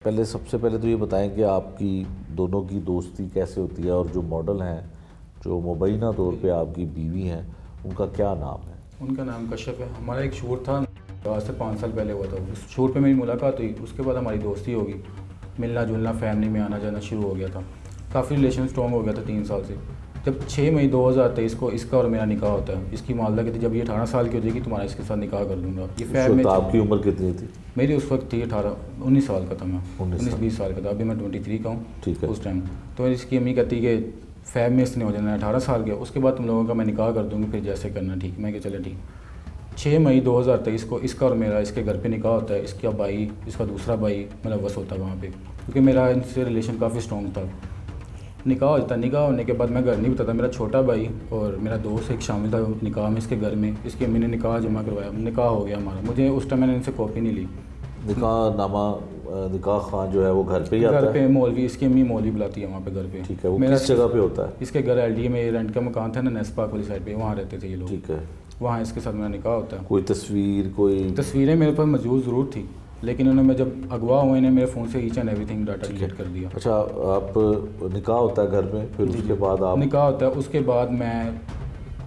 پہلے سب سے پہلے تو یہ بتائیں کہ آپ کی دونوں کی دوستی کیسے ہوتی ہے، اور جو ماڈل ہیں جو مبینہ طور پہ آپ کی بیوی ہیں ان کا کیا نام ہے؟ ان کا نام کشف ہے۔ ہمارا ایک شوٹ تھا آج سے 5 سال پہلے ہوا تھا، اس شوٹ پہ میری ملاقات ہوئی، اس کے بعد ہماری دوستی ہوگی، ملنا جلنا، فیملی میں آنا جانا شروع ہو گیا تھا، کافی ریلیشن اسٹرانگ ہو گیا تھا 3 سال سے۔ جب 6 مئی 2023 کو اس کا اور میرا نکاح ہوتا ہے، اس کی والدہ کہتی جب یہ 18 سال کی ہو جائے گی تمہارا اس کے ساتھ نکاح کر دوں گا۔ یہ فیب میں آپ کی عمر کتنی تھی؟ میری اس وقت تھی 19 سال کا تھا، میں 19-20 سال کا تھا، ابھی میں 23 کا ہوں ٹھیک ہے۔ اس ٹائم تو اس کی امی کہتی کہ فیب میں اس نے ہو جانا ہے 18 سال کے، اس کے بعد تم لوگوں کا میں نکاح کر دوں گی، پھر جیسے کرنا ٹھیک۔ میں کہ چلے ٹھیک۔ 6 مئی 2023 کو اس کا اور میرا اس کے گھر پہ نکاح ہوتا ہے۔ اس کا بھائی، اس کا دوسرا بھائی ملوث ہوتا ہے وہاں پہ، کیونکہ میرا ان سے ریلیشن کافی اسٹرانگ تھا۔ نکاح ہوتا ہے، نکاح ہونے کے بعد میں گھر نہیں بتاتا، میرا چھوٹا بھائی اور میرا دوست ایک شامل تھا نکاح میں، اس کے گھر میں۔ اس کی امی نے نکاح جمع کروایا، نکاح ہو گیا ہمارا۔ مجھے اس ٹائم میں نے ان سے کاپی نہیں لی۔ نکاح نامہ نکاح خان جو ہے وہ گھر پہ ہی آتا ہے؟ گھر پہ مولوی، اس کی امی مولوی بلاتی ہے وہاں پہ گھر پہ۔ ٹھیک ہے۔ وہ کس جگہ پہ ہوتا ہے؟ اس کے گھر LDA میں رینٹ کا مکان تھا نا، نیس پاک والی سائڈ پہ، وہاں رہتے تھے یہ لوگ۔ ٹھیک ہے۔ وہاں اس کے ساتھ میرا نکاح ہوتا ہے۔ کوئی تصویر، کوئی تصویریں میرے پاس موجود ضرور تھی، لیکن انہوں نے جب اگوا ہوئے نے میرے فون سے each and everything data delete کر دیا۔ اچھا، آپ نکاح ہوتا ہے گھر میں، پھر اس کے بعد آپ نکاح ہوتا ہے، اس کے بعد میں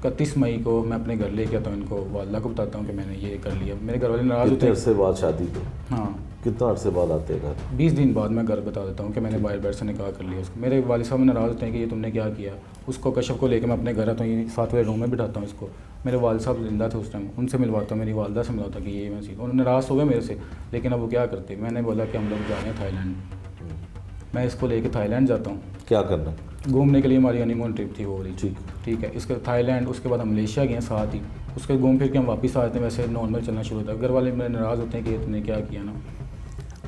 31 مئی کو میں اپنے گھر لے کے آتا ہوں، ان کو والدہ کو بتاتا ہوں کہ میں نے یہ کر لیا۔ میرے گھر والے ناراض ہوتے کتنے ہیں۔ عرصے بعد شادی کے؟ ہاں، کتنا عرصے بعد آتے ہیں گھر؟ 20 دن بعد میں گھر بتا دیتا ہوں کہ میں نے باہر سے نکاح کر لیا اس کو۔ میرے والد صاحب ناراض ہوتے ہیں کہ یہ تم نے کیا کیا۔ اس کو کشف کو لے کے میں اپنے گھر آتا ہوں، یہ 7ویں روم میں بٹھاتا ہوں اس کو۔ میرے والد صاحب زندہ تھے اس ٹائم، ان سے ملواتا ہوں، میری والدہ سے ملواتا ہوں کہ یہ میں سیکھ۔ انہوں نے ناراض ہو گئے میرے سے، لیکن اب وہ کیا کرتے، میں نے بولا کہ ہم لوگ جا رہے ہیں تھائی لینڈ۔ میں اس کو لے کے تھائی لینڈ جاتا ہوں کیا کرنا؟ گھومنے کے لیے، ہماری ہنی مون ٹرپ تھی وہ والی۔ ٹھیک ٹھیک ہے، اس کے تھائی لینڈ، اس کے بعد ہم ملیشیا گئے ہیں ساتھ ہی۔ اس کے گھوم پھر کے ہم واپس آتے ہیں، ویسے نارمل چلنا شروع ہوتا ہے۔ گھر والے میرے ناراض ہوتے ہیں کہ یہ تم نے کیا کیا نا۔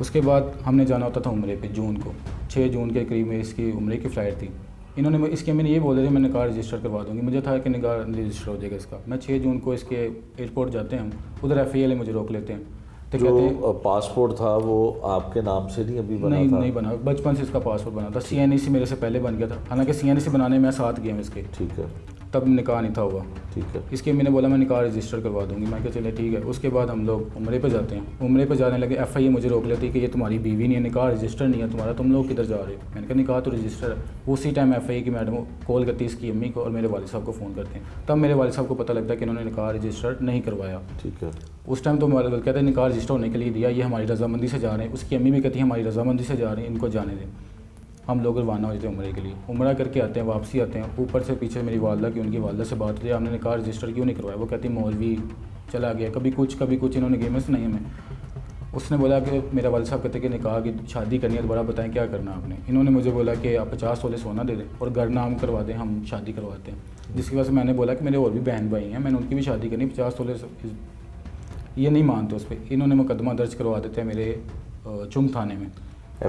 اس کے بعد ہم نے جانا ہوتا تھا عمرے پہ جون کو، 6 جون کے قریب میں اس کی عمرے کی فلائٹ تھی۔ انہوں نے اس کی امی نے یہ بول رہے تھے میں نکاح رجسٹر کروا دوں گی، مجھے تھا کہ نکاح رجسٹر ہو جائے گا اس کا۔ میں 6 جون کو اس کے ایئرپورٹ جاتے ہیں ہم، ادھر FIA والے مجھے روک لیتے ہیں تو کہتے ہیں جو پاسپورٹ تھا وہ آپ کے نام سے نہیں ابھی بنا تھا؟ نہیں بنا، بچپن سے اس کا پاسپورٹ بنا تھا، CNEC میرے سے پہلے بن گیا تھا، حالانکہ CNEC بنانے میں ساتھ گیا ہوں اس کے، ٹھیک ہے، تب نکاح نہیں تھا ہوا۔ ٹھیک ہے۔ اس کی امی نے بولا میں نکاح رجسٹر کروا دوں گی، میں کہ چلے ٹھیک ہے۔ اس کے بعد ہم لوگ عمرے پہ جاتے ہیں، عمرے پہ جانے لگے، FIA مجھے روک لیتی کہ یہ تمہاری بیوی نہیں ہے، نکاح رجسٹر نہیں ہے تمہارا، تم لوگ کدھر جا رہے ہو؟ میں نے کہا نکاح تو رجسٹر ہے۔ اسی ٹائم FIA کی میڈم کال کرتی اس کی امی کو، اور میرے والد صاحب کو فون کرتے ہیں، تب میرے والد صاحب کو پتہ لگتا ہے کہ انہوں نے نکاح رجسٹر نہیں کروایا۔ ٹھیک ہے۔ اس ٹائم تو ہمارے کہتے ہیں نکاح رجسٹر ہونے کے لیے دیا، یہ ہماری رضامندی سے جا رہے ہیں۔ اس کی امی بھی کہتی ہے ہماری رضامندی سے جا رہے ہیں، ان کو جانے دیں۔ ہم لوگ روانہ ہو جاتے ہیں عمرے کے لیے، عمرہ کر کے آتے ہیں، واپسی آتے ہیں، اوپر سے پیچھے میری والدہ کی، ان کی والدہ سے بات ہوئی ہم نے نکاح رجسٹر کیوں نہیں کروایا۔ وہ کہتی مولوی چلا گیا، کبھی کچھ انہوں نے گیمیں سنائی ہمیں۔ اس نے بولا کہ میرا والد صاحب کہتے کہ نکاح کی شادی کرنی ہے دوبارہ بتائیں کیا کرنا آپ نے۔ انہوں نے مجھے بولا کہ آپ 50 تولے سونا دے دیں اور گھر نام کروا دیں، ہم شادی کرواتے ہیں۔ جس کی وجہ سے میں نے بولا کہ میرے اور بھی بہن بھائی ہیں، میں نے ان کی بھی شادی کرنی، 50 تولے یہ نہیں مانتے اس پہ۔ انہوں نے مقدمہ درج کروا دیتے ہیں میرے چنگ تھانے میں۔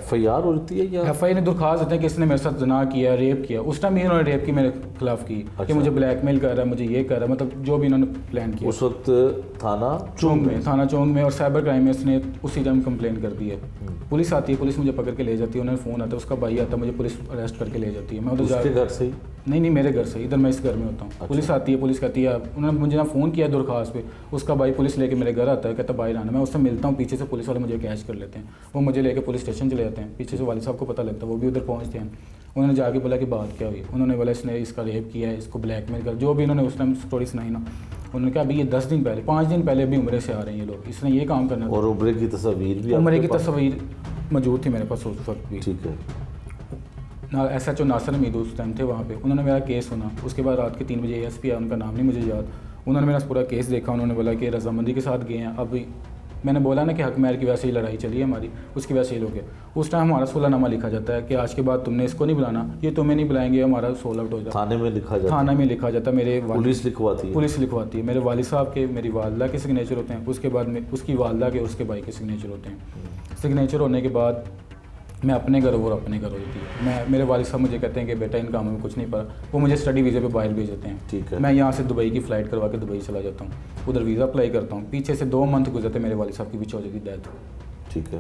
FIR ہوتی ہے یا FIA نے درخواست دیتے ہیں کہ اس نے میرے ساتھ زنا کیا، ریپ کیا۔ اس ٹائم انہوں نے ریپ کی میرے خلاف کی کہ مجھے بلیک میل کر رہا ہے، مجھے یہ کر رہا ہے، مطلب جو بھی انہوں نے پلان کیا۔ اس وقت تھانہ چونگ میں اور سائبر کرائم میں اس نے اسی ٹائم کمپلین کر دی ہے۔ پولیس آتی ہے، پولیس مجھے پکڑ کے لے جاتی ہے، انہوں نے فون آتا ہے، اس کا بھائی آتا ہے، مجھے پولیس اریسٹ کر کے لے جاتی ہے۔ میں ادھر اس کے گھر سے ہی؟ نہیں میرے گھر سے، ادھر میں اس گھر میں ہوتا ہوں۔ پولیس آتی ہے، پولیس کہتی ہے، انہوں نے مجھے فون کیا درخواست پہ، اس کا بھائی پولیس لے کے میرے گھر آتا ہے، کہتا ہے باہر آنا۔ میں اس سے ملتا ہوں، پیچھے سے پولیس والے مجھے کیچ کر لیتے ہیں، وہ مجھے لے کے پولیس اسٹیشن چلے جاتے ہیں۔ پیچھے سے والد صاحب کو پتہ لگتا ہے، وہ بھی ادھر پہنچتے ہیں۔ انہوں نے جا کے بولا کہ بات کیا ہوئی، انہوں نے بولا اس نے اس کا ریپ کیا ہے، اس کو بلیک میل کر، جو بھی انہوں نے اس ٹائم اسٹوری سنائی نا، انہوں نے کہا ابھی یہ 10 دن پہلے 5 دن پہلے بھی عمرے سے آ رہے ہیں یہ لوگ، اس نے یہ کام کرنا تھا۔ اور عمرے کی تصاویر بھی؟ عمرے کی تصویر موجود تھی میرے پاس اس وقت بھی۔ ٹھیک ہے۔ SHO ناصر حمید اس ٹائم تھے وہاں پہ، انہوں نے میرا کیس سنا۔ اس کے بعد رات کے 3 بجے ASP آیا، ان کا نام نہیں مجھے یاد، انہوں نے میرا پورا کیس دیکھا، انہوں نے بولا کہ رضامندی کے ساتھ گئے ہیں۔ اب میں نے بولا نا کہ حق مہر کی وجہ سے ہی لڑائی چلی ہے ہماری، اس کی وجہ سے یہ لوگ ہے۔ اس ٹائم ہمارا صلح نامہ لکھا جاتا ہے کہ آج کے بعد تم نے اس کو نہیں بلانا، یہ تمہیں نہیں بلائیں گے، ہمارا سول آؤٹ ہو جاتا ہے۔ تھانے میں لکھا جاتا ہے؟ تھانہ میں لکھا جاتا ہے، میرے پولیس لکھواتی ہے؟ پولیس لکھواتی ہے، میرے والد صاحب کے، میری والدہ کے سگنیچر ہوتے ہیں، اس کے بعد میں اس کی والدہ کے، اس کے بھائی کے سگنیچر ہوتے ہیں۔ سگنیچر ہونے کے بعد میں اپنے گھر اور اپنے گھر ہو جاتی ہے۔ میرے والد صاحب مجھے کہتے ہیں کہ بیٹا ان کاموں میں کچھ نہیں پڑا، وہ مجھے اسٹڈی ویزے پہ باہر بھیج دیتے ہیں۔ ٹھیک ہے۔ میں یہاں سے دبئی کی فلائٹ کروا کے دبئی چلا جاتا ہوں، ادھر ویزا اپلائی کرتا ہوں۔ پیچھے سے 2 منتھ گزرتے میرے والد صاحب کی پیچھے ہو جاتی ڈیتھ۔ ٹھیک ہے۔